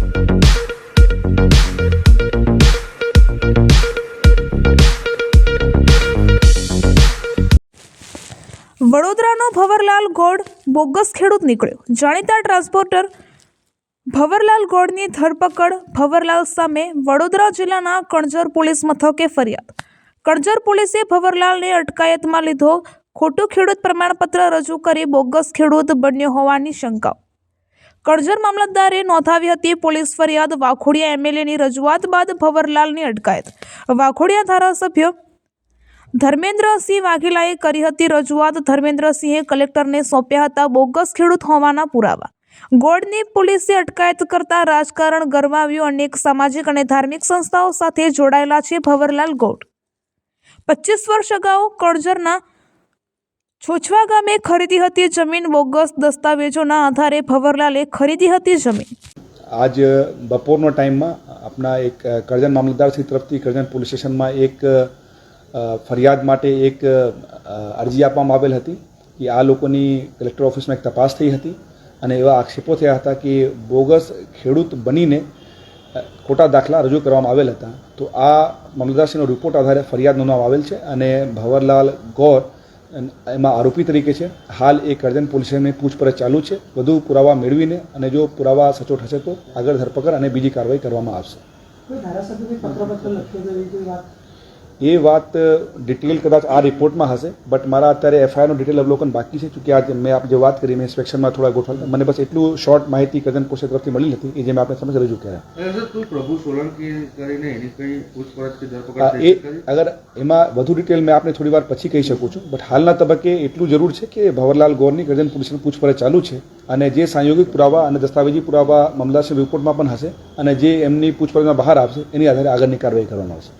વડોદરાનો ભવરલાલ ગોળ બોગસ ખેડૂત નીકળ્યો। જાણીતા ટ્રાન્સપોર્ટર ભવરલાલ ગોળની ધરપકડ। ભવરલાલ સામે વડોદરા જિલ્લાના કણજર પોલીસ મથકે ફરિયાદ। કણજર પોલીસે ભવરલાલને અટકાયતમાં લીધો। ખોટું ખેડૂત પ્રમાણપત્ર રજૂ કરી બોગસ ખેડૂત બન્યો હોવાની શંકાઓ। કણજર મામલતદારે નોંધાવી હતી પોલીસ ફરિયાદ। વાઘોડિયા એમએલએની રજૂઆત બાદ ભવરલાલની અટકાયત। વાઘોડિયા ધારાસભ્ય ધર્મેન્દ્રસિંહ વાઘેલાએ કરી હતી રજૂઆત। ધર્મેન્દ્રસિંહે કલેક્ટરને સોંપ્યા હતા બોગસ ખેડૂત હોવાના પુરાવા। ગોળની પોલીસે અટકાયત કરતા રાજકારણ ગરમાવ્યું। અનેક સામાજિક અને ધાર્મિક સંસ્થાઓ સાથે જોડાયેલા છે ભવરલાલ ગોળ। 25 વર્ષ અગાઉ કણજરના છોછવા ગામે ખરીદી હતી જમીન। બોગસ દસ્તાવેજોના આધારે ભવરલાલે ખરીદી હતી જમીન। आज બપોરનો ટાઈમમાં આપણા એક કરજણ મામલતદારશ્રી તરફથી કરજણ પોલીસ સ્ટેશનમાં એક ફરિયાદ માટે એક અરજી આપવામાં આવેલ હતી કે આ લોકોની કલેક્ટર ઓફિસમાં એક તપાસ થઈ હતી અને એવા આક્ષેપો થયા હતા કે બોગસ ખેડૂત બનીને ખોટા દાખલા રજૂ કરવામાં આવેલ હતા। તો આ મામલતદારશ્રીનો રિપોર્ટ આધારે ફરિયાદ નોંધવામાં આવેલ છે અને ભવરલાલ ગોર એમાં આરોપી તરીકે છે। હાલ એ કરજણ પોલીસ સ્ટેશનની પૂછપરછ ચાલુ છે। વધુ પુરાવા મેળવીને અને જો પુરાવા સચોટ હશે તો આગળ ધરપકડ અને બીજી કાર્યવાહી કરવામાં આવશે। એ વાત ડિટેલ કદાચ આ રિપોર્ટમાં હશે, બટ મારા અત્યારે એફઆઈઆરનું ડિટેલ અવલોકન બાકી છે। ચૂંકि આજે મેં આપ જે વાત કરી મેં ઇન્સ્પેક્શનમાં થોડા ગોઠવતા મને બસ એટલું શોર્ટ માહિતી કરજણ પોલીસ તરફથી મળી હતી એ જે મેં આપણે સમજ રજૂ કર્યા। એ અગર એમાં વધુ ડિટેલ મેં આપને થોડી વાર પછી કહી શકું છું, બટ હાલના તબક્કે એટલું જરૂર છે કે ભવરલાલ ગોરની કરજણ પોલીસની પૂછપરછ ચાલુ છે અને જે સાંયોગિક પુરાવા અને દસ્તાવેજી પુરાવા મામલતદાર રિપોર્ટમાં પણ હશે અને જે એમની પૂછપરછમાં બહાર આવશે એની આધારે આગળની કાર્યવાહી કરવામાં આવશે।